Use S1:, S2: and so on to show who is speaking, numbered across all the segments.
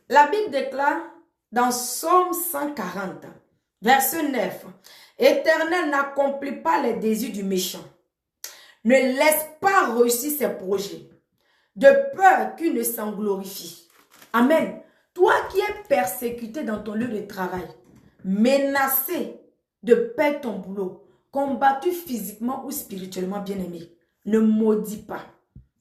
S1: La Bible déclare dans Psaume 140, verset 9, Éternel, n'accomplis pas les désirs du méchant. Ne laisse pas réussir ses projets, de peur qu'il ne s'en glorifie. Amen. Toi qui es persécuté dans ton lieu de travail, menacé de perdre ton boulot, combattu physiquement ou spirituellement, bien-aimé, ne maudis pas,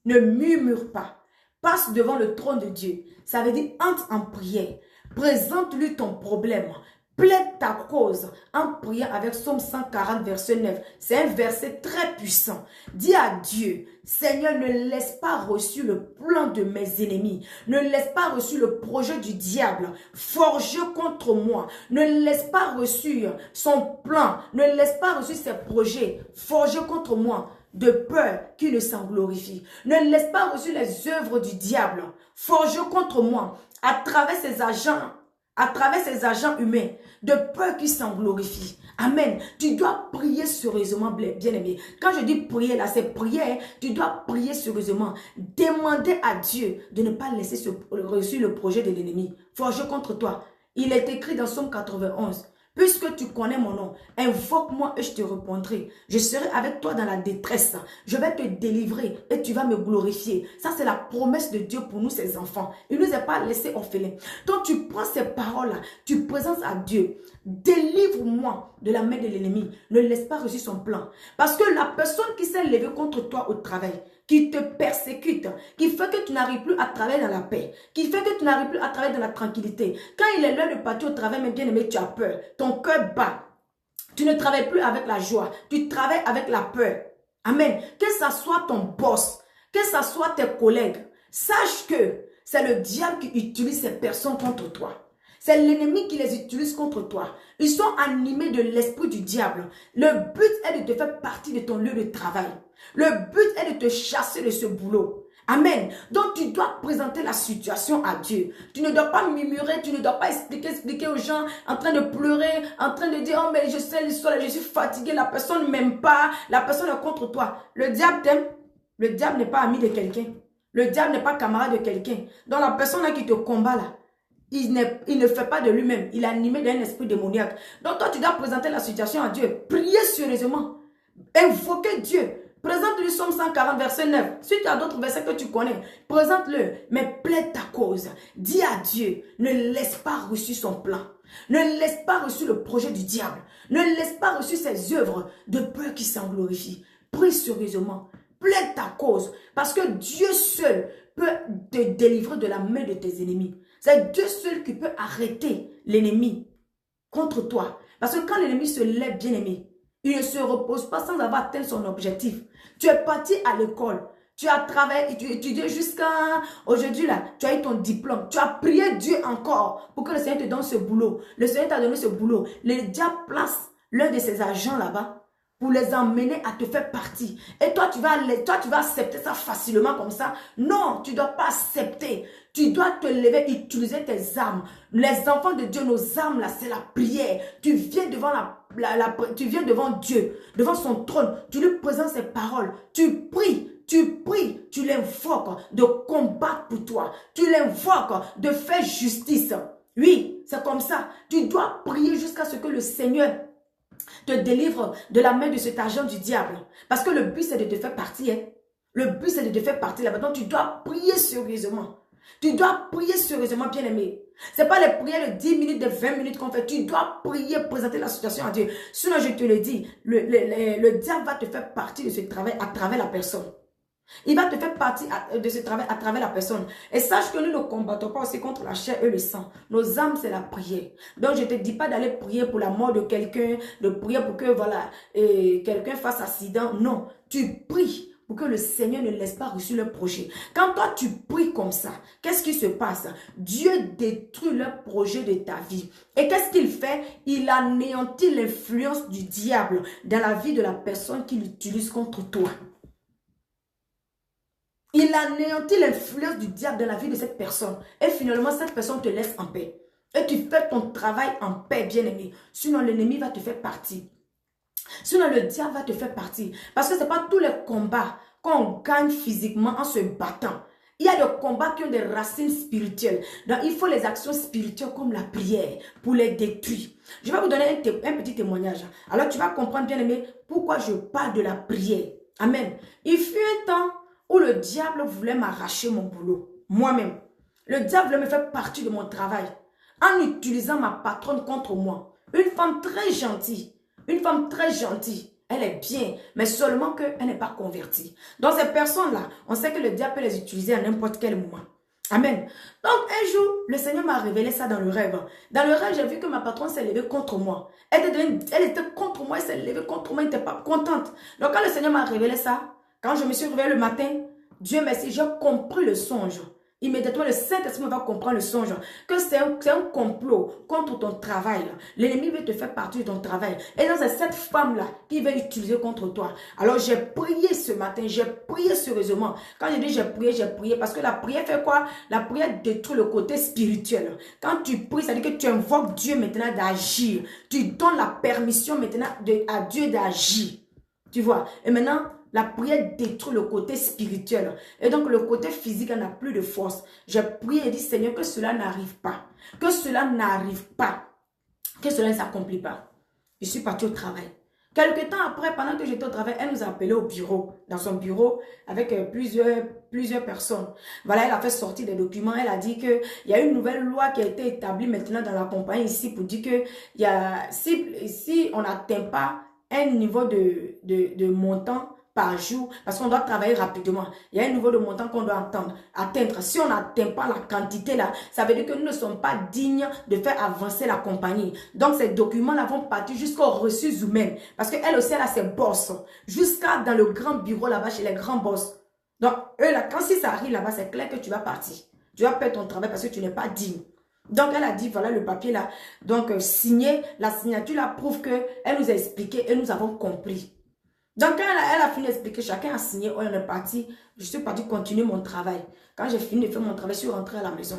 S1: ne murmure pas, passe devant le trône de Dieu. Ça veut dire entre en prière, présente-lui ton problème, plaide ta cause en priant avec Psaume 140, verset 9. C'est un verset très puissant. Dis à Dieu, Seigneur, ne laisse pas reçu le plan de mes ennemis. Ne laisse pas reçu le projet du diable forgé contre moi. Ne laisse pas reçu son plan. Ne laisse pas reçu ses projets forgés contre moi, de peur qu'il ne s'en glorifie. Ne laisse pas reçu les œuvres du diable forgées contre moi à travers ses agents humains, de peur qu'il s'en glorifie. Amen. Tu dois prier sérieusement, bien-aimé. Quand je dis prier, là, c'est prière. Tu dois prier sérieusement. Demander à Dieu de ne pas laisser reçu le projet de l'ennemi forgé contre toi. Il est écrit dans Psaume 91. Puisque tu connais mon nom, invoque-moi et je te répondrai. Je serai avec toi dans la détresse. Je vais te délivrer et tu vas me glorifier. Ça, c'est la promesse de Dieu pour nous, ses enfants. Il ne nous a pas laissés orphelins. Donc, tu prends ces paroles-là, tu présentes à Dieu. Délivre-moi de la main de l'ennemi. Ne laisse pas reçu son plan. Parce que la personne qui s'est levée contre toi au travail, qui te persécute, qui fait que tu n'arrives plus à travailler dans la paix, qui fait que tu n'arrives plus à travailler dans la tranquillité. Quand il est l'heure de partir au travail, même bien aimé, tu as peur. Ton cœur bat. Tu ne travailles plus avec la joie. Tu travailles avec la peur. Amen. Que ce soit ton boss, que ce soit tes collègues, sache que c'est le diable qui utilise ces personnes contre toi. C'est l'ennemi qui les utilise contre toi. Ils sont animés de l'esprit du diable. Le but est de te faire partie de ton lieu de travail. Le but est de te chasser de ce boulot. Amen. Donc tu dois présenter la situation à Dieu. Tu ne dois pas murmurer, tu ne dois pas expliquer aux gens en train de pleurer, en train de dire, oh mais je sais l'histoire, je suis fatigué, la personne ne m'aime pas, la personne est contre toi. Le diable t'aime. Le diable n'est pas ami de quelqu'un. Le diable n'est pas camarade de quelqu'un. Donc la personne là qui te combat là, il ne fait pas de lui-même. Il est animé d'un esprit démoniaque. Donc toi, tu dois présenter la situation à Dieu. Prier sérieusement. Invoquer Dieu. Présente-lui Psaume 140, verset 9. Si tu as d'autres versets que tu connais, présente-le. Mais plaide ta cause. Dis à Dieu, ne laisse pas reçu son plan. Ne laisse pas reçu le projet du diable. Ne laisse pas reçu ses œuvres de peur qui s'en glorifie. Prie sérieusement. Plaide ta cause. Parce que Dieu seul peut te délivrer de la main de tes ennemis. C'est Dieu seul qui peut arrêter l'ennemi contre toi. Parce que quand l'ennemi se lève, bien aimé, il ne se repose pas sans avoir atteint son objectif. Tu es parti à l'école. Tu as travaillé, tu as étudié jusqu'à aujourd'hui là. Tu as eu ton diplôme. Tu as prié Dieu encore pour que le Seigneur te donne ce boulot. Le Seigneur t'a donné ce boulot. Le diable place l'un de ses agents là-bas pour les emmener à te faire partie. Et toi, tu vas accepter ça facilement comme ça. Non, tu ne dois pas accepter. Tu dois te lever, utiliser tes armes. Les enfants de Dieu, nos armes là, c'est la prière. Tu viens devant tu viens devant Dieu, devant son trône. Tu lui présentes ses paroles. Tu pries, tu l'invoques de combattre pour toi. Tu l'invoques de faire justice. Oui, c'est comme ça. Tu dois prier jusqu'à ce que le Seigneur te délivre de la main de cet agent du diable. Parce que le but, c'est de te faire partir. Le but, c'est de te faire partir là-bas. Donc, tu dois prier sérieusement. Tu dois prier sérieusement, bien-aimé. Ce n'est pas les prières de 10 minutes, de 20 minutes qu'on fait. Tu dois prier, présenter la situation à Dieu. Sinon, je te le dis, le diable va te faire partie de ce travail à travers la personne. Il va te faire partie de ce travail à travers la personne. Et sache que nous ne combattons pas aussi contre la chair et le sang. Nos âmes, c'est la prière. Donc, je ne te dis pas d'aller prier pour la mort de quelqu'un, de prier pour que, voilà, quelqu'un fasse accident. Non, tu pries pour que le Seigneur ne laisse pas reçu le projet. Quand toi, tu pries comme ça, qu'est-ce qui se passe? Dieu détruit le projet de ta vie. Et qu'est-ce qu'il fait? Il anéantit l'influence du diable dans la vie de la personne qui l'utilise contre toi. Il anéantit l'influence du diable dans la vie de cette personne. Et finalement, cette personne te laisse en paix. Et tu fais ton travail en paix, bien-aimé. Sinon, l'ennemi va te faire partie. Sinon, le diable va te faire partie. Parce que ce n'est pas tous les combats qu'on gagne physiquement en se battant. Il y a des combats qui ont des racines spirituelles. Donc, il faut les actions spirituelles comme la prière pour les détruire. Je vais vous donner un petit témoignage. Alors, tu vas comprendre, bien aimé, pourquoi je parle de la prière. Amen. Il fut un temps où le diable voulait m'arracher mon boulot. Moi-même. Le diable voulait me faire partie de mon travail en utilisant ma patronne contre moi. Une femme très gentille. Une femme très gentille. Elle est bien, mais seulement qu'elle n'est pas convertie. Donc ces personnes-là, on sait que le diable peut les utiliser à n'importe quel moment. Amen. Donc un jour, le Seigneur m'a révélé ça dans le rêve. Dans le rêve, j'ai vu que ma patronne s'est levée contre moi. Elle était contre moi, elle s'est levée contre moi, elle n'était pas contente. Donc quand le Seigneur m'a révélé ça, quand je me suis réveillée le matin, Dieu merci, j'ai compris le songe. Immédiatement, le Saint-Esprit va comprendre le songe, que c'est un complot contre ton travail. L'ennemi veut te faire partie de ton travail. Et donc, c'est cette femme-là qui va utiliser contre toi. Alors, j'ai prié ce matin, j'ai prié sérieusement. Quand je dis j'ai prié, parce que la prière fait quoi? La prière détruit le côté spirituel. Quand tu pries, ça veut dire que tu invoques Dieu maintenant d'agir. Tu donnes la permission maintenant à Dieu d'agir. Tu vois? Et maintenant, la prière détruit le côté spirituel. Et donc, le côté physique n'a plus de force. J'ai prié et dit, Seigneur, que cela n'arrive pas. Que cela n'arrive pas. Que cela ne s'accomplit pas. Je suis partie au travail. Quelque temps après, pendant que j'étais au travail, elle nous a appelés au bureau. Dans son bureau, avec plusieurs personnes. Voilà, elle a fait sortir des documents. Elle a dit qu'il y a une nouvelle loi qui a été établie maintenant dans la compagnie ici pour dire que si on n'atteint pas un niveau de montant par jour, parce qu'on doit travailler rapidement. Il y a un niveau de montant qu'on doit atteindre. Si on n'atteint pas la quantité là, ça veut dire que nous ne sommes pas dignes de faire avancer la compagnie. Donc ces documents-là vont partir jusqu'aux ressources humaines. Parce qu'elle aussi, elle a ses boss. Jusqu'à dans le grand bureau là-bas, chez les grands boss. Donc eux là, quand si ça arrive là-bas, c'est clair que tu vas partir. Tu vas perdre ton travail parce que tu n'es pas digne. Donc, elle a dit, voilà le papier là. Donc, signé, la signature là prouve qu'elle nous a expliqué et nous avons compris. Donc, quand elle a fini d'expliquer, chacun a signé, on est parti. Je suis parti continuer mon travail. Quand j'ai fini de faire mon travail, je suis rentrée à la maison.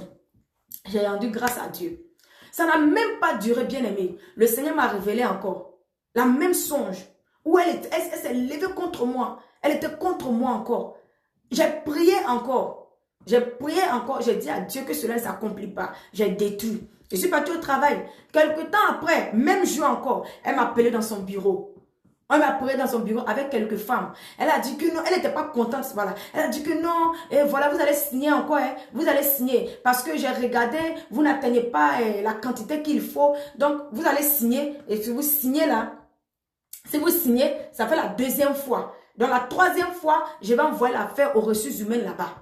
S1: J'ai rendu grâce à Dieu. Ça n'a même pas duré, bien aimé. Le Seigneur m'a révélé encore la même songe où elle s'est levée contre moi. Elle était contre moi encore. J'ai prié encore. J'ai prié encore, j'ai dit à Dieu que cela ne s'accomplit pas. J'ai détruit. Je suis partie au travail. Quelque temps après, même jour encore, elle m'a appelé dans son bureau. On m'a appelé dans son bureau avec quelques femmes. Elle a dit que non, elle n'était pas contente. Voilà. Elle a dit que non, et voilà, vous allez signer encore. Hein, vous allez signer. Parce que j'ai regardé, vous n'atteignez pas la quantité qu'il faut. Donc, vous allez signer. Et si vous signez là, si vous signez, ça fait la deuxième fois. Dans la troisième fois, je vais envoyer l'affaire aux ressources humaines là-bas.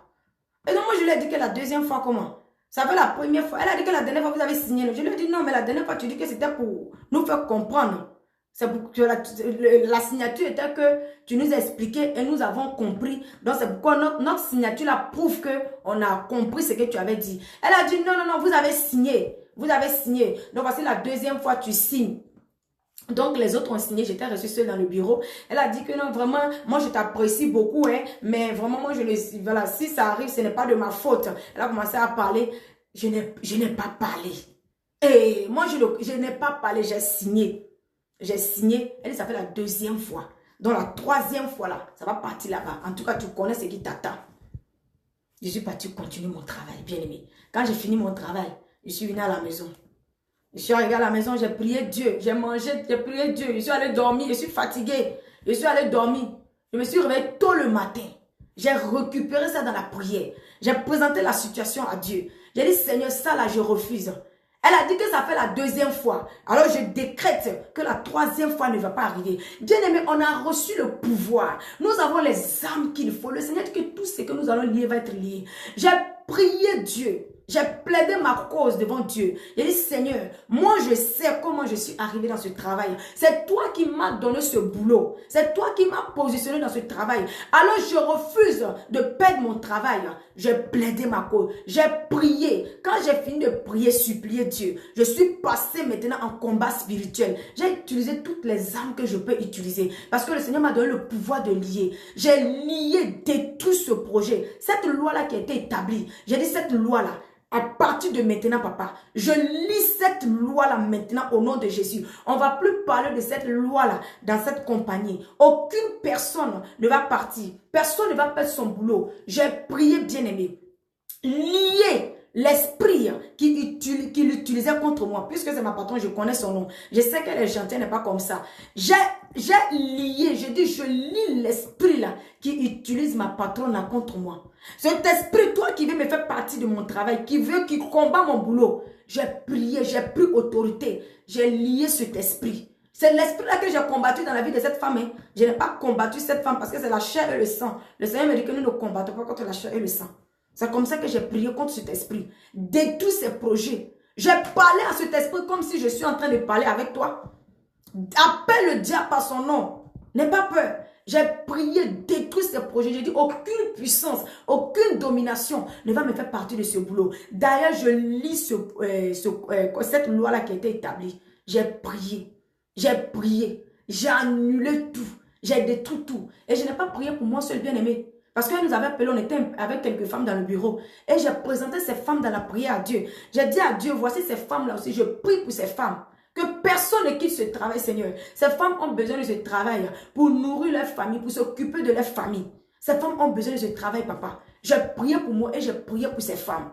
S1: Et donc, moi, je lui ai dit que la deuxième fois, comment? Ça fait la première fois. Elle a dit que la dernière fois, vous avez signé. Je lui ai dit non, mais la dernière fois, tu dis que c'était pour nous faire comprendre. C'est pour que la signature était que tu nous as expliqué et nous avons compris. Donc, c'est pourquoi notre signature là prouve qu'on a compris ce que tu avais dit. Elle a dit non, non, non, vous avez signé. Vous avez signé. Donc, voici la deuxième fois, tu signes. Donc, les autres ont signé, j'étais reçue seule dans le bureau. Elle a dit que non, vraiment, moi, je t'apprécie beaucoup, hein, mais vraiment, moi, voilà, si ça arrive, ce n'est pas de ma faute. Elle a commencé à parler. Je n'ai pas parlé. Et moi, je n'ai pas parlé, j'ai signé. J'ai signé. Elle dit, ça fait la deuxième fois. Donc, la troisième fois, là, ça va partir là-bas. En tout cas, tu connais ce qui t'attend. Je suis partie continuer mon travail, bien aimé. Quand j'ai fini mon travail, je suis venue à la maison. Je suis arrivée à la maison, j'ai prié Dieu, j'ai mangé, j'ai prié Dieu, je suis allée dormir, je suis fatiguée, je suis allée dormir. Je me suis réveillée tôt le matin. J'ai récupéré ça dans la prière. J'ai présenté la situation à Dieu. J'ai dit, Seigneur, ça là, je refuse. Elle a dit que ça fait la deuxième fois. Alors je décrète que la troisième fois ne va pas arriver. Bien aimé, on a reçu le pouvoir. Nous avons les armes qu'il faut. Le Seigneur dit que tout ce que nous allons lier va être lié. J'ai prié Dieu. J'ai plaidé ma cause devant Dieu. J'ai dit, Seigneur, moi je sais comment je suis arrivée dans ce travail. C'est toi qui m'as donné ce boulot. C'est toi qui m'as positionné dans ce travail. Alors je refuse de perdre mon travail. J'ai plaidé ma cause. J'ai prié. Quand j'ai fini de prier, supplier Dieu, je suis passée maintenant en combat spirituel. J'ai utilisé toutes les armes que je peux utiliser. Parce que le Seigneur m'a donné le pouvoir de lier. J'ai lié, détruit ce projet. Cette loi-là qui a été établie. J'ai dit, cette loi-là, à partir de maintenant, papa, je lis cette loi-là maintenant au nom de Jésus. On ne va plus parler de cette loi-là dans cette compagnie. Aucune personne ne va partir. Personne ne va perdre son boulot. J'ai prié, bien-aimé. lié l'esprit qui l'utilisait contre moi. Puisque c'est ma patronne, je connais son nom. Je sais qu'elle est gentille, elle n'est pas comme ça. J'ai lié, je lie l'esprit là qui utilise ma patronne là contre moi. Cet esprit, toi qui veux me faire partie de mon travail, qui combat mon boulot, j'ai prié, j'ai pris autorité, j'ai lié cet esprit. C'est l'esprit-là que j'ai combattu dans la vie de cette femme. Hein. Je n'ai pas combattu cette femme parce que c'est la chair et le sang. Le Seigneur me dit que nous ne combattons pas contre la chair et le sang. C'est comme ça que j'ai prié contre cet esprit. Détruis ses projets. J'ai parlé à cet esprit comme si je suis en train de parler avec toi. Appelle le diable par son nom. N'aie pas peur. J'ai prié, détruis ses projets. J'ai dit, aucune puissance, aucune domination ne va me faire partie de ce boulot. D'ailleurs, je lis cette loi-là qui a été établie. J'ai prié. J'ai prié, j'ai annulé tout, j'ai détruit tout. Et je n'ai pas prié pour moi seul, bien-aimé. Parce qu'elle nous avait appelé, on était avec quelques femmes dans le bureau. Et j'ai présenté ces femmes dans la prière à Dieu. J'ai dit à Dieu, voici ces femmes-là aussi, je prie pour ces femmes. Que personne ne quitte ce travail, Seigneur. Ces femmes ont besoin de ce travail pour nourrir leur famille, pour s'occuper de leur famille. Ces femmes ont besoin de ce travail, papa. J'ai prié pour moi et j'ai prié pour ces femmes.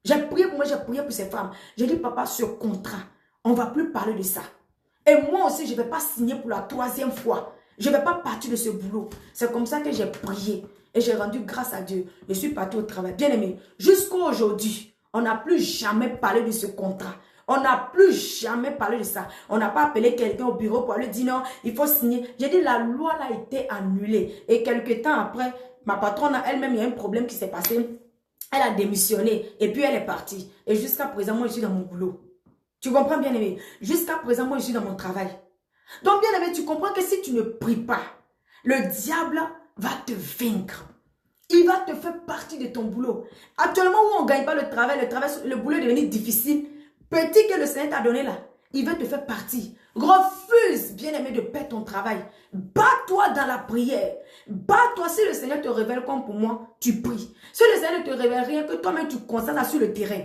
S1: J'ai prié pour moi, j'ai prié pour ces femmes. J'ai dit, papa, ce contrat, on ne va plus parler de ça. Et moi aussi, je ne vais pas signer pour la 3e fois. Je ne vais pas partir de ce boulot. C'est comme ça que j'ai prié. Et j'ai rendu grâce à Dieu. Je suis partie au travail. Bien aimé, jusqu'à aujourd'hui, on n'a plus jamais parlé de ce contrat. On n'a plus jamais parlé de ça. On n'a pas appelé quelqu'un au bureau pour lui dire non, il faut signer. J'ai dit la loi a été annulée. Et quelques temps après, ma patronne, elle-même, il y a un problème qui s'est passé. Elle a démissionné et puis elle est partie. Et jusqu'à présent, moi, je suis dans mon boulot. Tu comprends, bien-aimé? Jusqu'à présent, moi, je suis dans mon travail. Donc, bien-aimé, tu comprends que si tu ne pries pas, le diable va te vaincre. Il va te faire partie de ton boulot. Actuellement, où on ne gagne pas le travail, le boulot est devenu difficile. Petit que le Seigneur t'a donné là, il veut te faire partie. Refuse, bien-aimé, de perdre ton travail. Bats-toi dans la prière. Bats-toi. Si le Seigneur te révèle comme pour moi, tu pries. Si le Seigneur ne te révèle rien, que toi-même tu constates ça sur le terrain.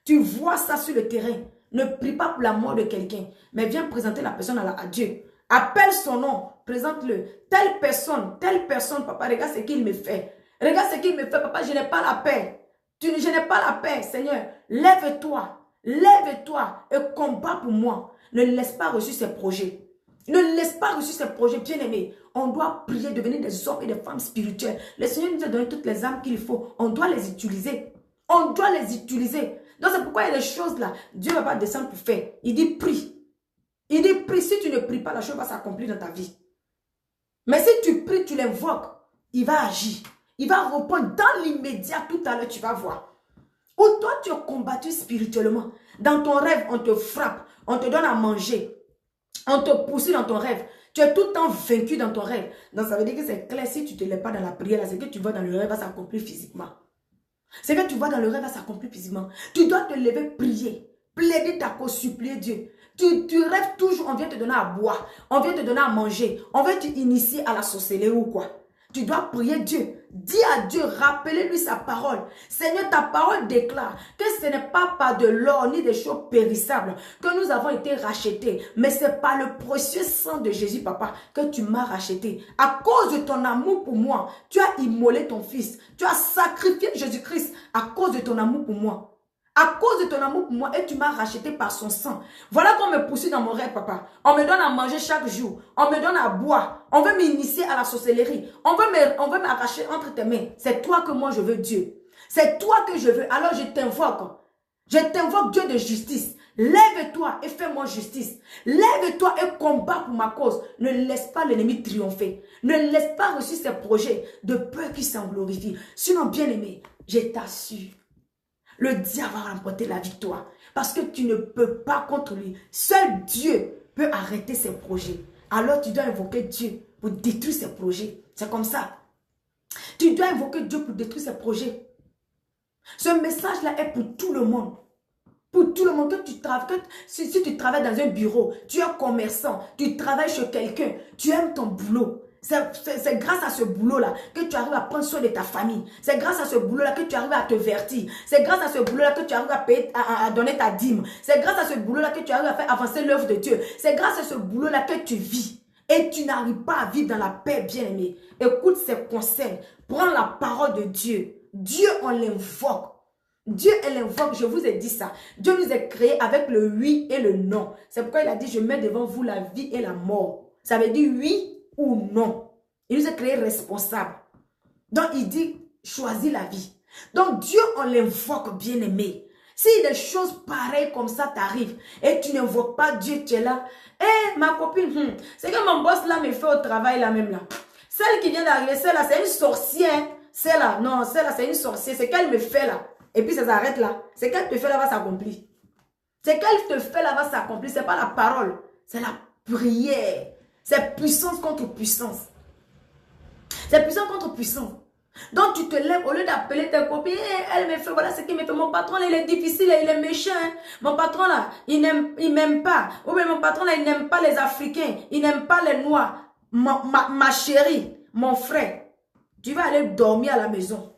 S1: Tu vois ça sur le terrain. Ne prie pas pour la mort de quelqu'un, mais viens présenter la personne à Dieu. Appelle son nom, présente-le. Telle personne, papa, regarde ce qu'il me fait. Regarde ce qu'il me fait, papa, je n'ai pas la paix. Je n'ai pas la paix, Seigneur. Lève-toi et combat pour moi. Ne laisse pas reçu ces projets. Ne laisse pas reçu ces projets, bien-aimés. On doit prier, devenir des hommes et des femmes spirituelles. Le Seigneur nous a donné toutes les âmes qu'il faut. On doit les utiliser. On doit les utiliser. Donc c'est pourquoi il y a des choses là, Dieu ne va pas descendre pour faire. Il dit prie. Il dit prie, si tu ne pries pas, la chose va s'accomplir dans ta vie. Mais si tu pries, tu l'invoques, il va agir. Il va répondre dans l'immédiat, tout à l'heure, tu vas voir. Ou toi, tu es combattu spirituellement. Dans ton rêve, on te frappe, on te donne à manger, on te poursuit dans ton rêve. Tu es tout le temps vaincu dans ton rêve. Donc ça veut dire que c'est clair, si tu ne te lèves pas dans la prière, c'est que tu vas dans le rêve, va s'accomplir physiquement. C'est que tu vois dans le rêve, va s'accomplir physiquement. Tu dois te lever, prier, plaider ta cause, supplier Dieu. Tu rêves toujours, on vient te donner à boire, on vient te donner à manger, on vient t'initier à la sorcellerie ou quoi. Tu dois prier Dieu. Dis à Dieu, rappelez-lui sa parole. Seigneur, ta parole déclare que ce n'est pas par de l'or ni des choses périssables que nous avons été rachetés, mais c'est par le précieux sang de Jésus, papa, que tu m'as racheté. À cause de ton amour pour moi, tu as immolé ton fils. Tu as sacrifié Jésus-Christ à cause de ton amour pour moi. À cause de ton amour pour moi, et tu m'as racheté par son sang. Voilà qu'on me poursuit dans mon rêve, papa. On me donne à manger chaque jour. On me donne à boire. On veut m'initier à la sorcellerie. On veut m'arracher entre tes mains. C'est toi que moi je veux, Dieu. C'est toi que je veux. Alors je t'invoque. Je t'invoque, Dieu de justice. Lève-toi et fais-moi justice. Lève-toi et combat pour ma cause. Ne laisse pas l'ennemi triompher. Ne laisse pas reçu ses projets de peur qui s'en glorifient. Sinon, bien-aimé, je t'assure, le diable va remporter la victoire. Parce que tu ne peux pas contre lui. Seul Dieu peut arrêter ses projets. Alors tu dois invoquer Dieu pour détruire ses projets. C'est comme ça. Tu dois invoquer Dieu pour détruire ses projets. Ce message-là est pour tout le monde. Pour tout le monde, si tu travailles dans un bureau, tu es commerçant, tu travailles chez quelqu'un, tu aimes ton boulot. C'est grâce à ce boulot-là que tu arrives à prendre soin de ta famille. C'est grâce à ce boulot-là que tu arrives à te vertir. C'est grâce à ce boulot-là que tu arrives à payer, à donner ta dîme. C'est grâce à ce boulot-là que tu arrives à faire avancer l'œuvre de Dieu. C'est grâce à ce boulot-là que tu vis. Et tu n'arrives pas à vivre dans la paix, bien-aimé. Écoute ces conseils. Prends la parole de Dieu. Dieu, on l'invoque. Dieu, elle invoque, je vous ai dit ça. Dieu nous a créés avec le oui et le non. C'est pourquoi il a dit, je mets devant vous la vie et la mort. Ça veut dire oui ou non. Il nous a créés responsables. Donc, il dit, choisis la vie. Donc, Dieu, on l'invoque, bien-aimé. Si des choses pareilles comme ça t'arrivent et tu n'invoques pas Dieu, tu es là. Eh, ma copine, c'est que mon boss là me fait au travail là même là. Celle qui vient d'arriver, celle-là, c'est une sorcière. Celle-là, non, celle-là, c'est une sorcière. C'est qu'elle me fait là. Et puis ça s'arrête là. C'est qu'elle te fait là, va s'accomplir. C'est qu'elle te fait là, va s'accomplir. C'est pas la parole. C'est la prière. C'est puissance contre puissance. C'est puissance contre puissance. Donc tu te lèves, au lieu d'appeler tes copines, elle me fait, voilà ce qu'il me fait. Mon patron là, il est difficile, il est méchant. Hein. Mon patron là, il m'aime pas. Ou bien mon patron là, il n'aime pas les Africains. Il n'aime pas les Noirs. Ma chérie, mon frère, tu vas aller dormir à la maison.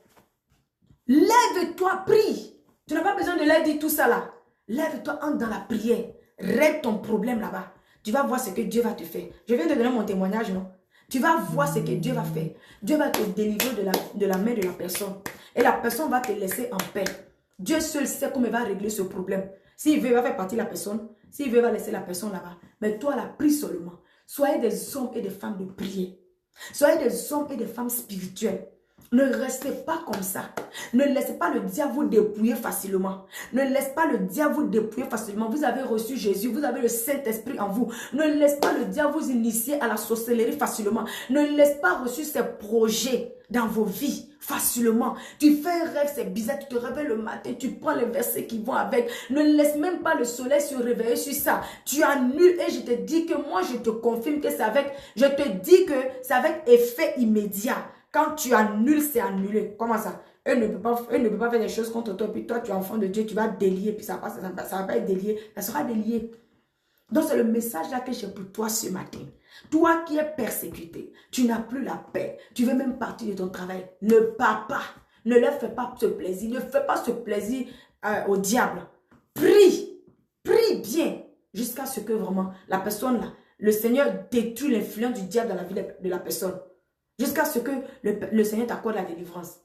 S1: Lève-toi, prie. Tu n'as pas besoin de leur dire tout ça là. Lève-toi, entre dans la prière. Règle ton problème là-bas. Tu vas voir ce que Dieu va te faire. Je viens de donner mon témoignage, non? Tu vas voir ce que Dieu va faire. Dieu va te délivrer de la main de la personne. Et la personne va te laisser en paix. Dieu seul sait comment il va régler ce problème. S'il veut, il va faire partie de la personne. S'il veut, il va laisser la personne là-bas. Mais toi, la prie seulement. Soyez des hommes et des femmes de prière. Soyez des hommes et des femmes spirituels. Ne restez pas comme ça. Ne laissez pas le diable vous dépouiller facilement. Ne laissez pas le diable vous dépouiller facilement. Vous avez reçu Jésus. Vous avez le Saint-Esprit en vous. Ne laissez pas le diable vous initier à la sorcellerie facilement. Ne laissez pas reçu ses projets dans vos vies facilement. Tu fais un rêve, c'est bizarre. Tu te réveilles le matin. Tu prends les versets qui vont avec. Ne laisse même pas le soleil se réveiller sur ça. Tu annules et je te dis que moi, je te confirme que c'est avec... Je te dis que c'est avec effet immédiat. Quand tu annules, c'est annulé. Comment ça? Eux ne peuvent pas faire des choses contre toi. Puis toi, tu es enfant de Dieu, tu vas délier. Puis ça va pas être délié. Ça sera délié. Donc, c'est le message là que j'ai pour toi ce matin. Toi qui es persécuté, tu n'as plus la paix. Tu veux même partir de ton travail. Ne pars pas. Ne leur fais pas ce plaisir. Ne fais pas ce plaisir au diable. Prie. Prie bien. Jusqu'à ce que vraiment la personne là, le Seigneur détruit l'influence du diable dans la vie de la personne. Jusqu'à ce que le Seigneur t'accorde la délivrance.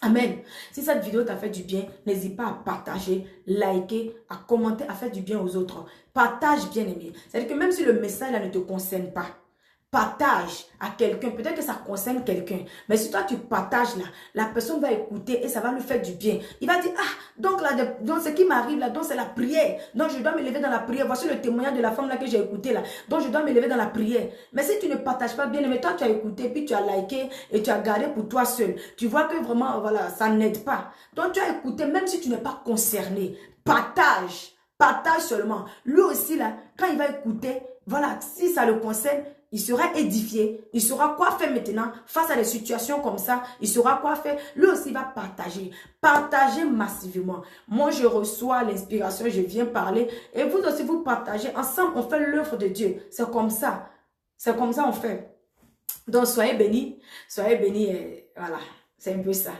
S1: Amen. Si cette vidéo t'a fait du bien, n'hésite pas à partager, liker, à commenter, à faire du bien aux autres. Partage, bien aimé. C'est-à-dire que même si le message là ne te concerne pas, partage à quelqu'un. Peut-être que ça concerne quelqu'un. Mais si toi tu partages là, la personne va écouter et ça va lui faire du bien. Il va dire, ah, donc là, donc ce qui m'arrive là, donc c'est la prière. Donc je dois me lever dans la prière. Voici le témoignage de la femme là que j'ai écouté là. Donc je dois me lever dans la prière. Mais si tu ne partages pas bien, mais toi tu as écouté, puis tu as liké et tu as gardé pour toi seul. Tu vois que vraiment, voilà, ça n'aide pas. Donc tu as écouté, même si tu n'es pas concerné. Partage. Partage seulement. Lui aussi là, quand il va écouter, voilà, si ça le concerne, il sera édifié, il saura quoi faire maintenant face à des situations comme ça, il saura quoi faire. Lui aussi il va partager, partager massivement. Moi je reçois l'inspiration, je viens parler et vous aussi vous partagez. Ensemble on fait l'œuvre de Dieu, c'est comme ça on fait. Donc soyez bénis et voilà, c'est un peu ça.